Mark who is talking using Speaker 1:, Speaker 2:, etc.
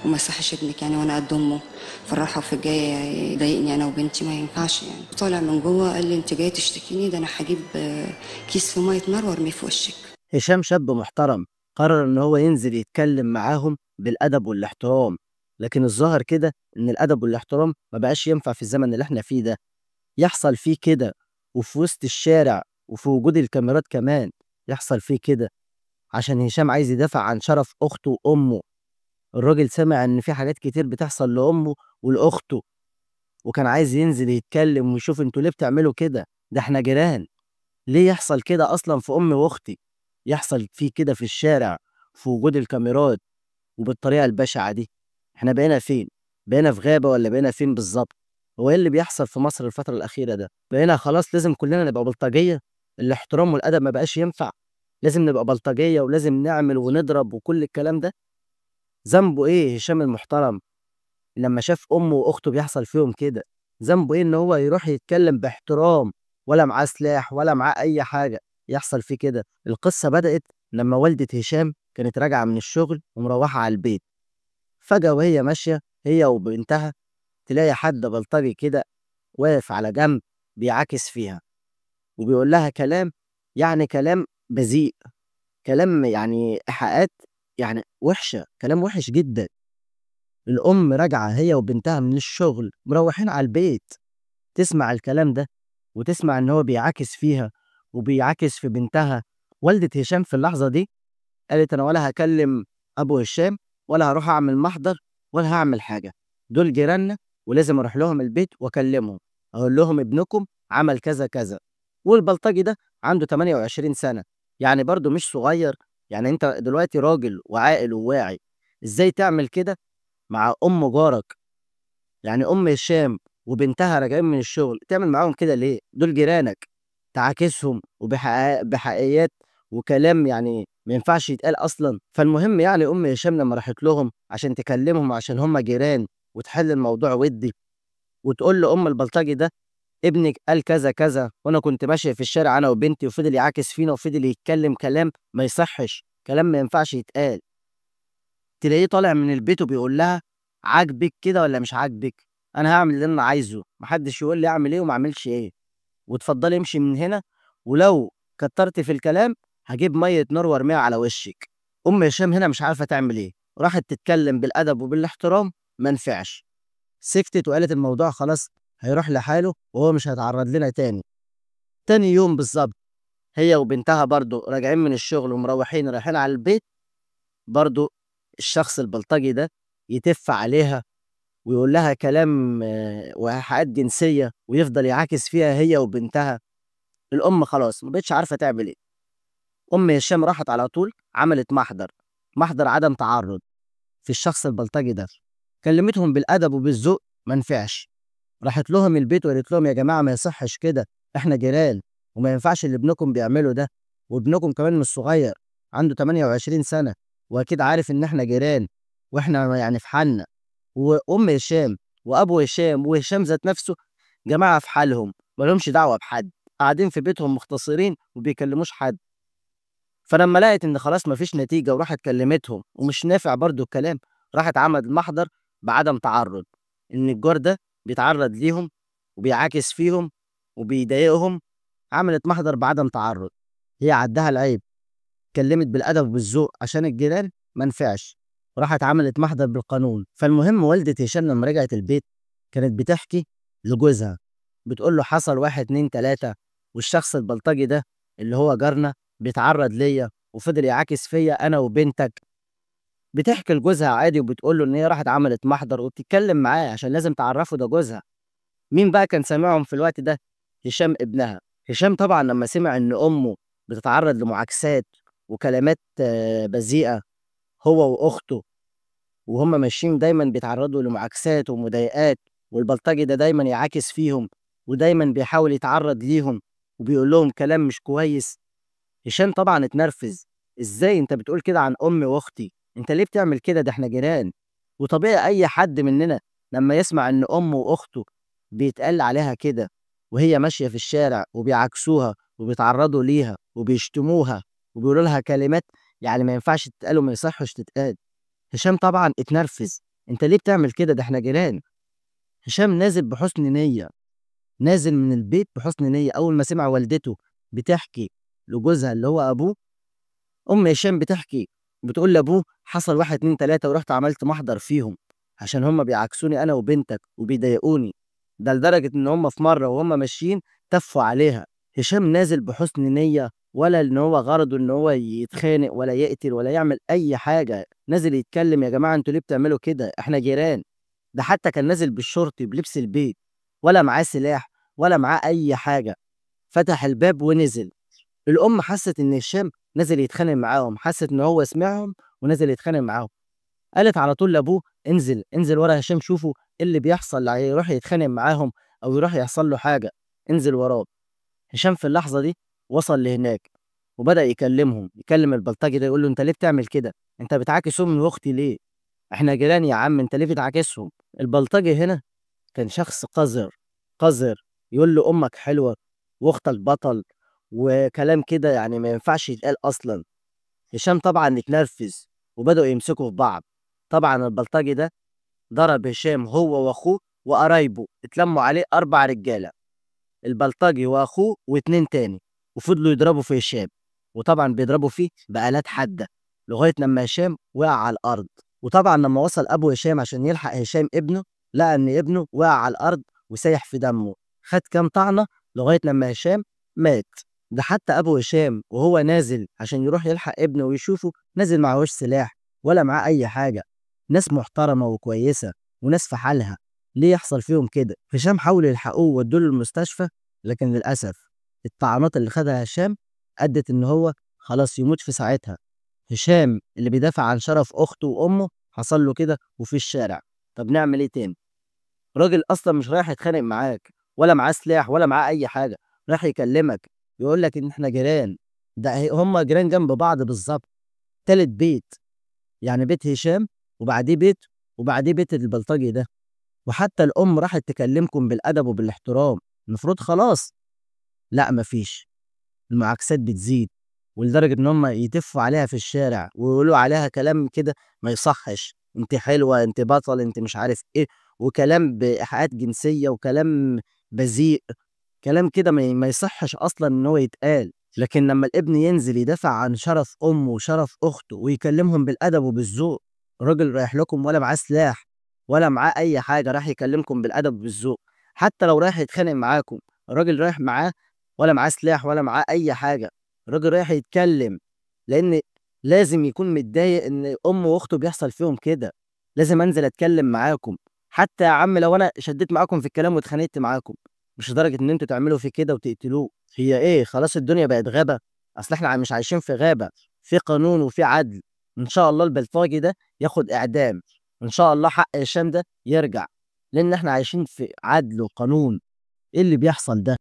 Speaker 1: وما يصحش ابنك يعني وانا قد امه في الراحه وفي الجايه يضايقني انا وبنتي، ما ينفعش يعني. طالع من جوه قال لي انت جايه تشتكيني؟ ده انا هجيب كيس في ميه نار وارميه في وشك.
Speaker 2: هشام شاب محترم، قرر ان هو ينزل يتكلم معاهم بالادب والاحترام. لكن الظاهر كده ان الادب والاحترام ما بقاش ينفع في الزمن اللي احنا فيه ده، يحصل فيه كده وفي وسط الشارع وفي وجود الكاميرات كمان، يحصل فيه كده عشان هشام عايز يدافع عن شرف اخته وامه. الراجل سمع ان في حاجات كتير بتحصل لامه ولاخته، وكان عايز ينزل يتكلم ويشوف انتوا ليه بتعملوا كده، ده احنا جيران. ليه يحصل كده اصلا في امي واختي؟ يحصل فيه كده في الشارع في وجود الكاميرات وبالطريقه البشعه دي؟ احنا بقينا فين؟ بقينا في غابه ولا بقينا فين بالظبط؟ هو ايه اللي بيحصل في مصر الفتره الاخيره ده؟ بقينا خلاص لازم كلنا نبقى بلطجيه؟ الاحترام والادب ما بقاش ينفع؟ لازم نبقى بلطجيه ولازم نعمل ونضرب وكل الكلام ده؟ ذنبه ايه هشام المحترم لما شاف امه واخته بيحصل فيهم كده؟ ذنبه ايه ان هو يروح يتكلم باحترام، ولا معاه سلاح ولا معاه اي حاجه يحصل فيه كده؟ القصه بدات لما والده هشام كانت راجعه من الشغل ومروحه على البيت، فجاه وهي ماشيه هي وبنتها تلاقي حد بلطجي كده واقف على جنب بيعاكس فيها وبيقول لها كلام، يعني كلام بذيء، كلام يعني ايحاءات، يعني وحشه، كلام وحش جدا. الام راجعه هي وبنتها من الشغل مروحين على البيت، تسمع الكلام ده وتسمع ان هو بيعاكس فيها وبيعاكس في بنتها. والدة هشام في اللحظة دي قالت انا ولا هكلم ابو هشام ولا هروح اعمل محضر ولا هعمل حاجة، دول جيراننا ولازم اروح لهم البيت واكلمهم، اقول لهم ابنكم عمل كذا كذا. والبلطجي ده عنده 28 سنة، يعني برضه مش صغير. يعني انت دلوقتي راجل وعاقل وواعي، ازاي تعمل كده مع ام جارك؟ يعني ام هشام وبنتها راجعين من الشغل تعمل معاهم كده ليه؟ دول جيرانك، تعاكسهم وبحقيقيات وكلام يعني ما ينفعش يتقال اصلا. فالمهم يعني ام هشام لما راحت لهم عشان تكلمهم عشان هم جيران وتحل الموضوع ودي، وتقول لام البلطجي ده ابنك قال كذا كذا وانا كنت ماشيه في الشارع انا وبنتي وفضل يعاكس فينا وفضل يتكلم كلام ما يصحش، كلام ما ينفعش يتقال. تلاقيه طالع من البيت وبيقول لها عاجبك كده ولا مش عاجبك؟ انا هعمل اللي انا عايزه، محدش يقول لي اعمل ايه وما اعملش ايه، وتفضلي امشي من هنا، ولو كترت في الكلام هجيب ميه نار وارميها على وشك. ام هشام هنا مش عارفه تعمل ايه، راحت تتكلم بالادب وبالاحترام، ما نفعش، سكتت وقالت الموضوع خلاص هيروح لحاله وهو مش هيتعرض لنا تاني. تاني يوم بالظبط هي وبنتها برضو راجعين من الشغل ومروحين رايحين على البيت، برضو الشخص البلطجي ده يتف عليها ويقول لها كلام وإيحاءات جنسية ويفضل يعاكس فيها هي وبنتها. الأم خلاص ما بقتش عارفة تعمل إيه. أم هشام راحت على طول عملت محضر، محضر عدم تعرض في الشخص البلطجي ده، كلمتهم بالأدب وبالذوق، ما نفعش. راحت لهم البيت وقالت لهم يا جماعة ما يصحش كده، إحنا جيران وما ينفعش اللي ابنكم بيعمله ده، وابنكم كمان مش صغير، عنده 28 سنة، وأكيد عارف إن إحنا جيران وإحنا يعني في حالنا. وام هشام وابو هشام وهشام ذات نفسه جماعه في حالهم، مالهمش دعوه بحد، قاعدين في بيتهم مختصرين وبيكلموش حد. فلما لقيت ان خلاص مفيش نتيجه وراحت كلمتهم ومش نافع برضو الكلام، راحت عملت محضر بعدم تعرض، ان الجار ده بيتعرض ليهم وبيعاكس فيهم وبيضايقهم. عملت محضر بعدم تعرض، هي عدها العيب، اتكلمت بالادب والذوق عشان الجيران، ما نفعش، راحت عملت محضر بالقانون. فالمهم والدة هشام لما رجعت البيت كانت بتحكي لجوزها، بتقول له حصل واحد اتنين تلاتة، والشخص البلطجي ده اللي هو جارنا بيتعرض ليا وفضل يعاكس فيا انا وبنتك. بتحكي لجوزها عادي وبتقول له ان هي راحت عملت محضر وبتتكلم معاه عشان لازم تعرفه ده جوزها. مين بقى كان سامعهم في الوقت ده؟ هشام ابنها. هشام طبعا لما سمع ان امه بتتعرض لمعاكسات وكلمات بذيئة، هو واخته، وهم ماشيين دايما بيتعرضوا لمعاكسات ومضايقات، والبلطجي ده دايما يعاكس فيهم ودايما بيحاول يتعرض ليهم وبيقول لهم كلام مش كويس. هشام طبعا اتنرفز، ازاي انت بتقول كده عن امي واختي؟ انت ليه بتعمل كده؟ ده احنا جيران. وطبيعي اي حد مننا لما يسمع ان امه واخته بيتقال عليها كده وهي ماشيه في الشارع وبيعاكسوها وبيتعرضوا ليها وبيشتموها وبيقولوا لها كلمات يعني ما ينفعش تتقال وما يصحش تتقال، هشام طبعا اتنرفز انت ليه بتعمل كده؟ ده احنا جيران. هشام نازل بحسن نية، نازل من البيت بحسن نية. أول ما سمع والدته بتحكي لجوزها اللي هو أبوه، أم هشام بتحكي، بتقول لأبوه حصل واحد اتنين تلاتة ورحت عملت محضر فيهم عشان هما بيعكسوني أنا وبنتك وبيضايقوني، ده لدرجة إن هما في مرة وهما ماشيين تفوا عليها. هشام نازل بحسن نية، ولا إن هو غرضه إن هو يتخانق ولا يقتل ولا يعمل أي حاجة، نازل يتكلم يا جماعة انتوا ليه بتعملوا كده؟ إحنا جيران. ده حتى كان نازل بالشورت بلبس البيت، ولا معاه سلاح ولا معاه أي حاجة، فتح الباب ونزل. الأم حست إن هشام نزل يتخانق معاهم، حست إن هو سمعهم ونزل يتخانق معاهم. قالت على طول لأبوه انزل انزل ورا هشام، شوفوا إيه اللي بيحصل، اللي هيروح يتخانق معاهم أو يروح يحصل له حاجة، انزل وراه. هشام في اللحظة دي وصل لهناك وبدأ يكلمهم، يكلم البلطجي ده يقول له أنت ليه بتعمل كده؟ أنت بتعاكس أمي وأختي ليه؟ إحنا جيران يا عم، أنت ليه بتعاكسهم؟ البلطجي هنا كان شخص قذر، قذر، يقول له أمك حلوة وأختك بطل وكلام كده يعني ما ينفعش يتقال أصلا. هشام طبعا اتنرفز وبدأوا يمسكوا في بعض. طبعا البلطجي ده ضرب هشام هو وأخوه وقرايبه، اتلموا عليه 4 رجالة، البلطجي وأخوه واتنين تاني، وفضلوا يضربوا في هشام، وطبعا بيضربوا فيه بآلات حادة لغاية لما هشام وقع على الأرض. وطبعا لما وصل أبو هشام عشان يلحق هشام ابنه، لقى إن ابنه وقع على الأرض وسايح في دمه، خد كام طعنة لغاية لما هشام مات. ده حتى أبو هشام وهو نازل عشان يروح يلحق ابنه ويشوفه، نازل معهوش سلاح ولا معاه أي حاجة. ناس محترمة وكويسة وناس في حالها، ليه يحصل فيهم كده؟ هشام حاولوا يلحقوه وودوه المستشفى، لكن للأسف الطعنات اللي خدها هشام أدت إن هو خلاص يموت في ساعتها. هشام اللي بيدافع عن شرف أخته وأمه حصل له كده وفي الشارع. طب نعمل إيه تاني؟ راجل أصلا مش رايح يتخانق معاك ولا معاه سلاح ولا معاه أي حاجة، رايح يكلمك يقول لك إن إحنا جيران. ده هما جيران جنب بعض بالظبط، تالت بيت، يعني بيت هشام وبعديه بيت وبعديه بيت البلطجي ده. وحتى الأم راحت تكلمكم بالأدب وبالاحترام، المفروض خلاص. لا، مفيش، المعاكسات بتزيد، ولدرجة إن هم يتفوا عليها في الشارع ويقولوا عليها كلام كده ما يصحش، أنت حلوة، أنت بطل، أنت مش عارف إيه، وكلام بإيحاءات جنسية وكلام بذيء، كلام كده ما يصحش أصلا إن هو يتقال. لكن لما الابن ينزل يدافع عن شرف أمه وشرف أخته ويكلمهم بالأدب وبالذوق، الراجل رايح لكم ولا معاه سلاح ولا معاه أي حاجة، راح يكلمكم بالأدب وبالذوق. حتى لو رايح يتخانق معاكم، الراجل رايح معاه ولا معاه سلاح ولا معاه أي حاجة، الراجل رايح يتكلم، لأن لازم يكون متضايق إن أمه وأخته بيحصل فيهم كده. لازم أنزل أتكلم معاكم، حتى يا عم لو أنا شديت معاكم في الكلام واتخانقت معاكم، مش لدرجة إن أنتوا تعملوا فيه كده وتقتلوه. هي إيه، خلاص الدنيا بقت غابة؟ أصل إحنا مش عايشين في غابة، في قانون وفي عدل. إن شاء الله البلطجي ده ياخد إعدام، إن شاء الله حق هشام ده يرجع، لأن إحنا عايشين في عدل وقانون. إيه اللي بيحصل ده؟